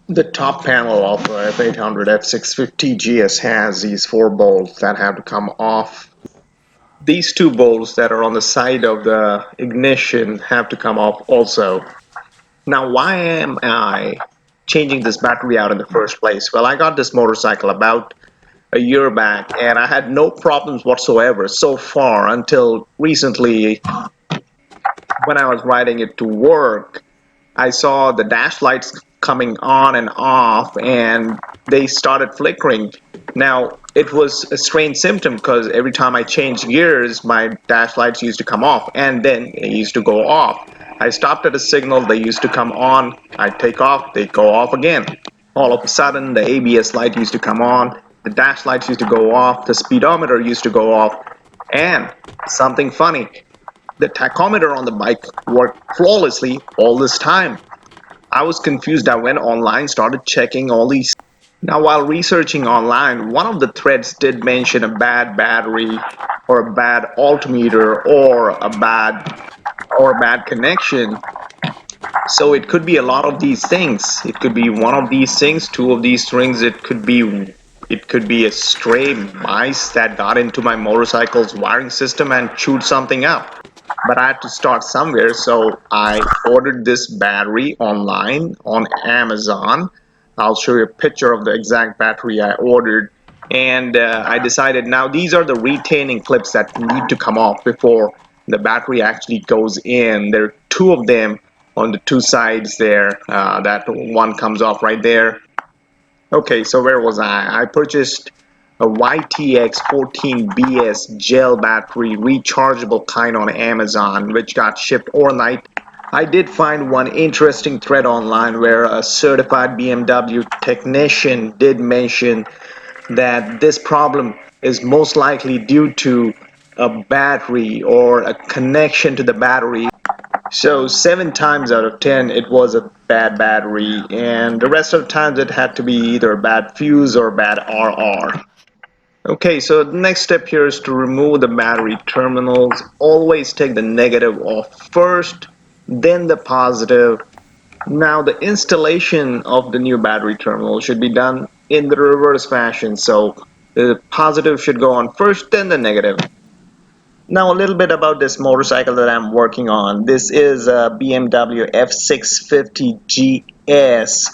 The top panel of F800 F650GS has these four bolts that have to come off. These two bolts that are on the side of the ignition have to come off also. Now, why am I changing this battery out in the first place? Well, I got this motorcycle about a year back and I had no problems whatsoever so far until recently when I was riding it to work. I saw the dash lights coming on and off and they started flickering. Now, it was a strange symptom because every time I changed gears, my dash lights used to come off and then they used to go off. I stopped at a signal, they used to come on, I take off, they go off again. All of a sudden, the ABS light used to come on, the dash lights used to go off, the speedometer used to go off, and something funny, the tachometer on the bike worked flawlessly all this time. I was confused. I went online, started checking all these. Now, while researching online, one of the threads did mention a bad battery or a bad altimeter or a bad connection. So it could be a lot of these things. It could be one of these things, two of these things. It could be a stray mice that got into my motorcycle's wiring system and chewed something up. But I had to start somewhere, so I ordered this battery online on Amazon. I'll show you a picture of the exact battery I ordered. And I decided now these are the retaining clips that need to come off before the battery actually goes in. There are two of them on the two sides there. That one comes off right there. Okay, so where was I? I purchased a YTX14BS gel battery rechargeable kind on Amazon, which got shipped overnight. I did find one interesting thread online where a certified BMW technician did mention that this problem is most likely due to a battery or a connection to the battery. So 7 times out of 10 it was a bad battery, and the rest of the times it had to be either a bad fuse or a bad RR. Okay, so the next step here is to remove the battery terminals. Always take the negative off first, then the positive. Now the installation of the new battery terminal should be done in the reverse fashion. So the positive should go on first, then the negative. Now a little bit about this motorcycle that I'm working on. This is a BMW F650GS,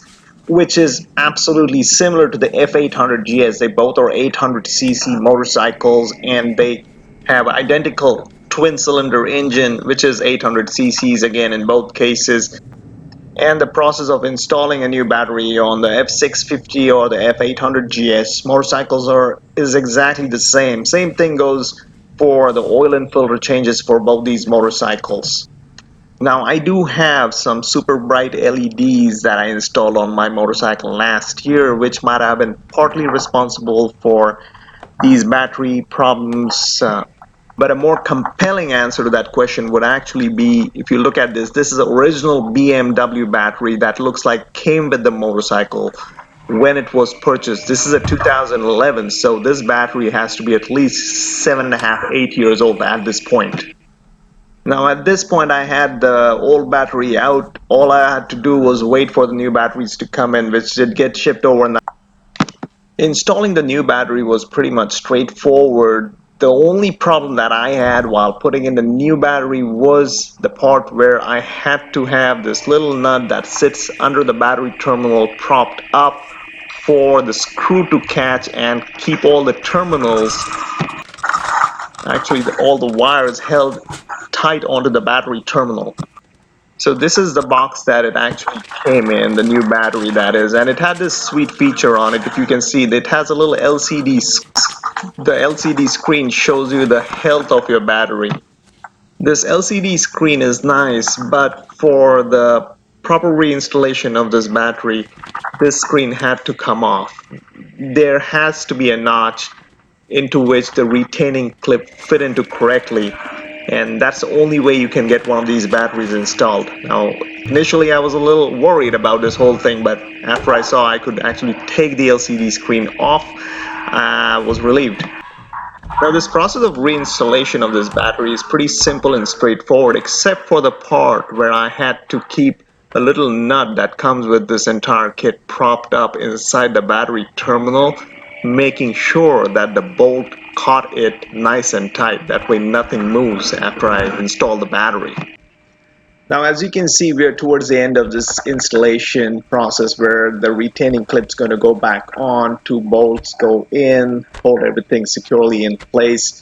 which is absolutely similar to the F800GS. They both are 800cc motorcycles and they have identical twin cylinder engine, which is 800 cc's again in both cases. And the process of installing a new battery on the F650 or the F800GS motorcycles is exactly the same. Same thing goes for the oil and filter changes for both these motorcycles. Now I do have some super bright LEDs that I installed on my motorcycle last year, which might have been partly responsible for these battery problems. But a more compelling answer to that question would actually be, if you look at this, this is an original BMW battery that looks like came with the motorcycle when it was purchased. This is a 2011, so this battery has to be at least 7.5, 8 years old at this point. Now at this point I had the old battery out. All I had to do was wait for the new batteries to come in, which did get shipped overnight. Installing the new battery was pretty much straightforward. The only problem that I had while putting in the new battery was the part where I had to have this little nut that sits under the battery terminal propped up for the screw to catch and keep all the terminals, actually all the wires, held tight onto the battery terminal. So this is the box that it actually came in, the new battery that is, and it had this sweet feature on it. If you can see, it has a little LCD. The LCD screen shows you the health of your battery. This LCD screen is nice, but for the proper reinstallation of this battery, this screen had to come off. There has to be a notch into which the retaining clip fit into correctly, and that's the only way you can get one of these batteries installed. Now initially I was a little worried about this whole thing, but after I saw I could actually take the LCD screen off, I was relieved. Now this process of reinstallation of this battery is pretty simple and straightforward, except for the part where I had to keep a little nut that comes with this entire kit propped up inside the battery terminal, making sure that the bolt caught it nice and tight. That way nothing moves after I install the battery. Now, as you can see, we're towards the end of this installation process where the retaining clip's going to go back on, two bolts go in, hold everything securely in place.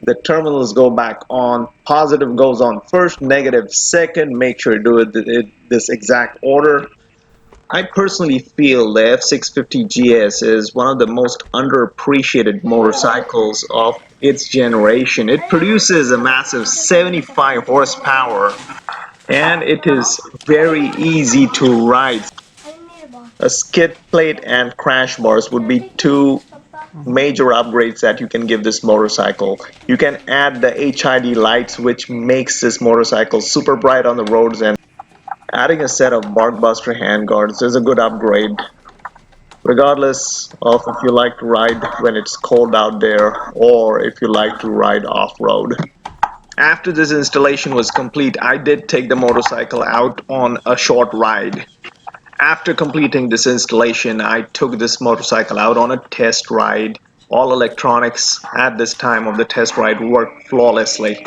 The terminals go back on, positive goes on first, negative second. Make sure you do it this exact order. I personally feel the F650GS is one of the most underappreciated motorcycles of its generation. It produces a massive 75 horsepower and it is very easy to ride. A skid plate and crash bars would be two major upgrades that you can give this motorcycle. You can add the HID lights, which makes this motorcycle super bright on the roads, and adding a set of Barkbuster handguards is a good upgrade, regardless of if you like to ride when it's cold out there or if you like to ride off-road. After this installation was complete, I did take the motorcycle out on a short ride. After completing this installation, I took this motorcycle out on a test ride. All electronics at this time of the test ride worked flawlessly.